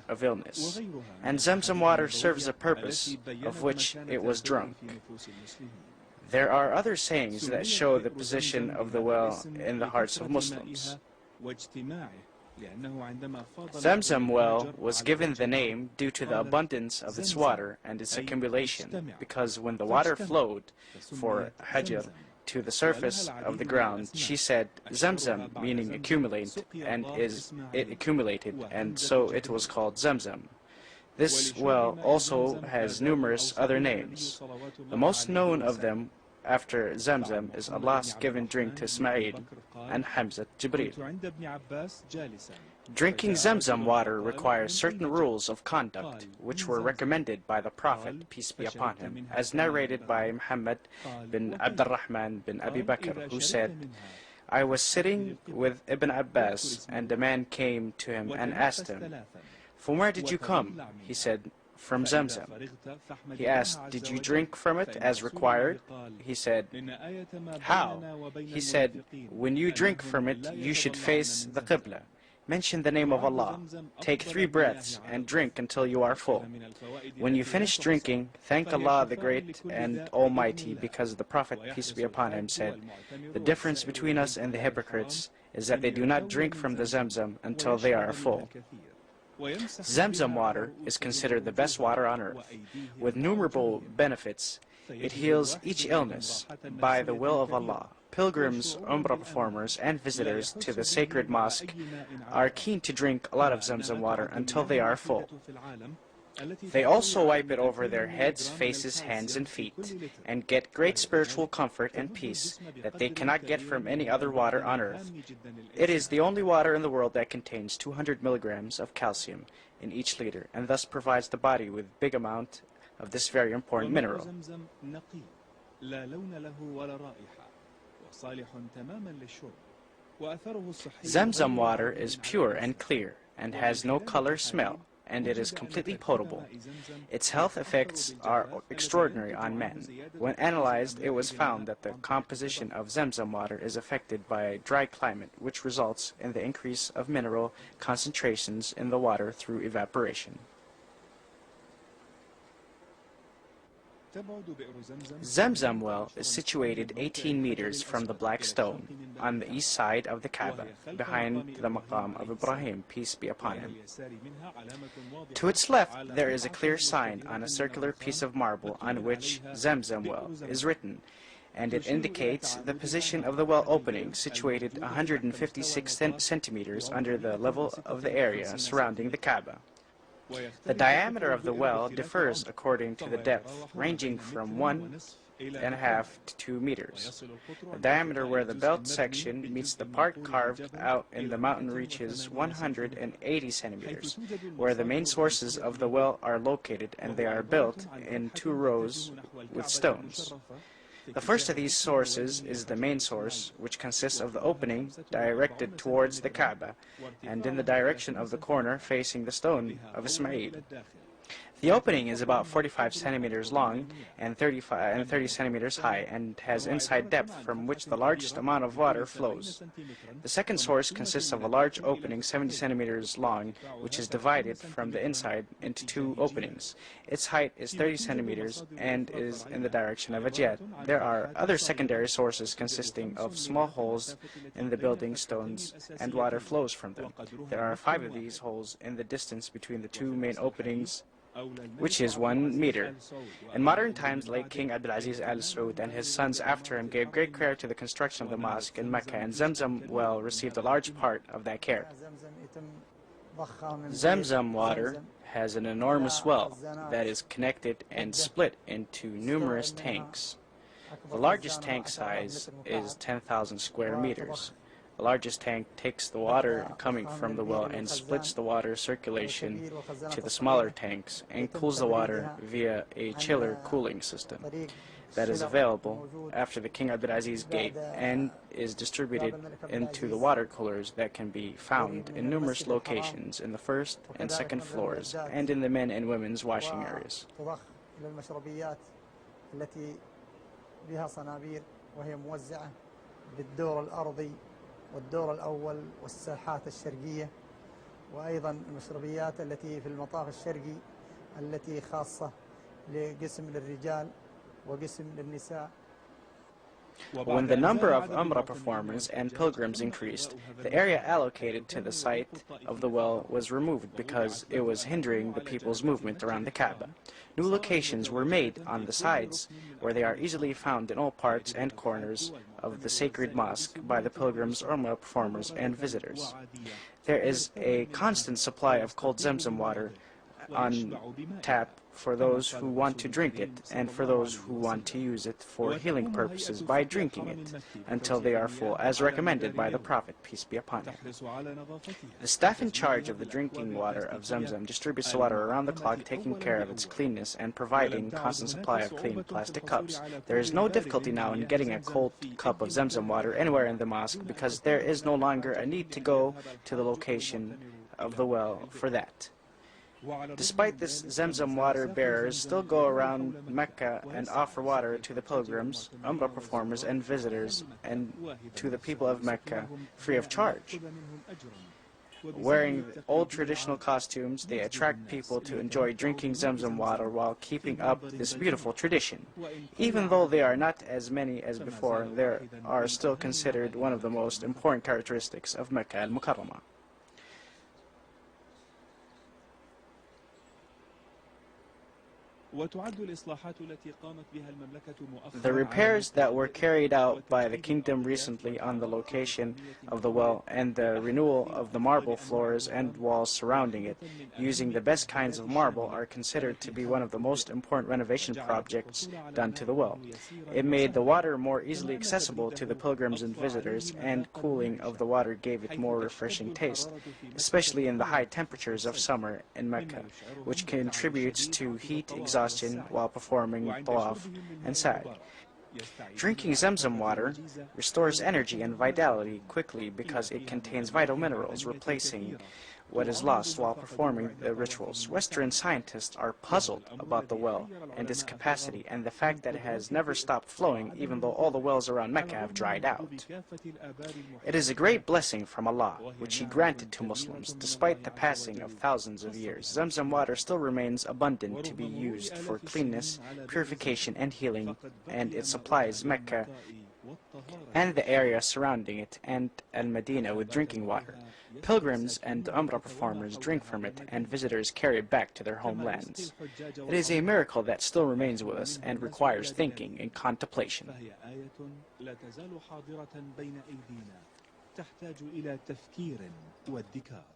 of illness, and Zam Zam water serves a purpose of which it was drunk. There are other sayings that show the position of the well in the hearts of Muslims. Zam Zam well was given the name due to the abundance of its water and its accumulation, because when the water flowed for Hajr to the surface of the ground, she said Zam Zam, meaning accumulate, and it accumulated, and so it was called Zam Zam. This well also has numerous other names. The most known of them after Zam Zam is Allah's given drink to Ismail and Hamzat Jibreel. Drinking Zam Zam water requires certain rules of conduct which were recommended by the Prophet, peace be upon him, as narrated by Muhammad bin Abdurrahman bin Abi Bakr, who said, I was sitting with Ibn Abbas, and a man came to him and asked him, from where did you come? He said, from Zam Zam. He asked, did you drink from it as required? He said, how? He said, when you drink from it, you should face the Qibla. Mention the name of Allah. Take 3 breaths and drink until you are full. When you finish drinking, thank Allah the Great and Almighty, because the Prophet, peace be upon him, said, the difference between us and the hypocrites is that they do not drink from the Zam Zam until they are full. Zam Zam water is considered the best water on earth. With innumerable benefits, it heals each illness by the will of Allah. Pilgrims, Umrah performers, and visitors to the sacred mosque are keen to drink a lot of Zam Zam water until they are full. They also wipe it over their heads, faces, hands, and feet, and get great spiritual comfort and peace that they cannot get from any other water on earth. It is the only water in the world that contains 200 milligrams of calcium in each liter, and thus provides the body with a big amount of this very important mineral. Zam Zam water is pure and clear, and has no color, smell, and it is completely potable. Its health effects are extraordinary on men. When analyzed, it was found that the composition of Zam Zam water is affected by a dry climate, which results in the increase of mineral concentrations in the water through evaporation. Zam Zam well is situated 18 meters from the Black Stone on the east side of the Kaaba, behind the Maqam of Ibrahim, peace be upon him. To its left, there is a clear sign on a circular piece of marble on which Zam Zam well is written, and it indicates the position of the well opening, situated 156 centimeters under the level of the area surrounding the Kaaba. The diameter of the well differs according to the depth, ranging from 1.5 to 2 meters. The diameter where the belt section meets the part carved out in the mountain reaches 180 centimeters, where the main sources of the well are located, and they are built in 2 rows with stones. The first of these sources is the main source, which consists of the opening directed towards the Kaaba, and in the direction of the corner facing the stone of Ismail. The opening is about 45 centimeters long and 30 centimeters high, and has inside depth from which the largest amount of water flows. The second source consists of a large opening 70 centimeters long, which is divided from the inside into 2 openings. Its height is 30 centimeters and is in the direction of a jet. There are other secondary sources consisting of small holes in the building stones, and water flows from them. There are 5 of these holes in the distance between the 2 main openings, which is 1 meter. In modern times, late King Abdulaziz Al Saud and his sons after him gave great care to the construction of the mosque in Mecca, and Zam Zam well received a large part of that care. Zam Zam water has an enormous well that is connected and split into numerous tanks. The largest tank size is 10,000 square meters. The largest tank takes the water coming from the well and splits the water circulation to the smaller tanks and cools the water via a chiller cooling system that is available after the King Abdulaziz Gate, and is distributed into the water coolers that can be found in numerous locations in the 1st and 2nd floors and in the men and women's washing areas. والدور الأول والساحات الشرقية وأيضا المشربيات التي في المطاف الشرقي التي خاصة لقسم للرجال وقسم للنساء. When the number of Umrah performers and pilgrims increased, the area allocated to the site of the well was removed because it was hindering the people's movement around the Kaaba. New locations were made on the sides where they are easily found in all parts and corners of the sacred mosque by the pilgrims, Umrah performers, and visitors. There is a constant supply of cold Zam Zam water on tap for those who want to drink it and for those who want to use it for healing purposes by drinking it until they are full, as recommended by the Prophet, peace be upon him. The staff in charge of the drinking water of Zam Zam distributes the water around the clock, taking care of its cleanness and providing constant supply of clean plastic cups. There is no difficulty now in getting a cold cup of Zam Zam water anywhere in the mosque because there is no longer a need to go to the location of the well for that. Despite this, Zam Zam water bearers still go around Mecca and offer water to the pilgrims, Umrah performers, and visitors, and to the people of Mecca free of charge. Wearing old traditional costumes, they attract people to enjoy drinking Zam Zam water while keeping up this beautiful tradition. Even though they are not as many as before, they are still considered one of the most important characteristics of Mecca al-Mukarramah. The repairs that were carried out by the kingdom recently on the location of the well and the renewal of the marble floors and walls surrounding it using the best kinds of marble are considered to be one of the most important renovation projects done to the well. It made the water more easily accessible to the pilgrims and visitors, and cooling of the water gave it more refreshing taste, especially in the high temperatures of summer in Mecca, which contributes to heat exhaustion while performing tawaf and sa'i. Drinking Zam Zam water restores energy and vitality quickly because it contains vital minerals, replacing what is lost while performing the rituals. Western scientists are puzzled about the well and its capacity and the fact that it has never stopped flowing even though all the wells around Mecca have dried out. It is a great blessing from Allah, which He granted to Muslims. Despite the passing of thousands of years, Zam Zam water still remains abundant to be used for cleanness, purification, and healing, and it supplies Mecca and the area surrounding it and Al-Madinah with drinking water. Pilgrims and Umrah performers drink from it, and visitors carry it back to their homelands. It is a miracle that still remains with us and requires thinking and contemplation. تحتاج إلى تفكير وادكار.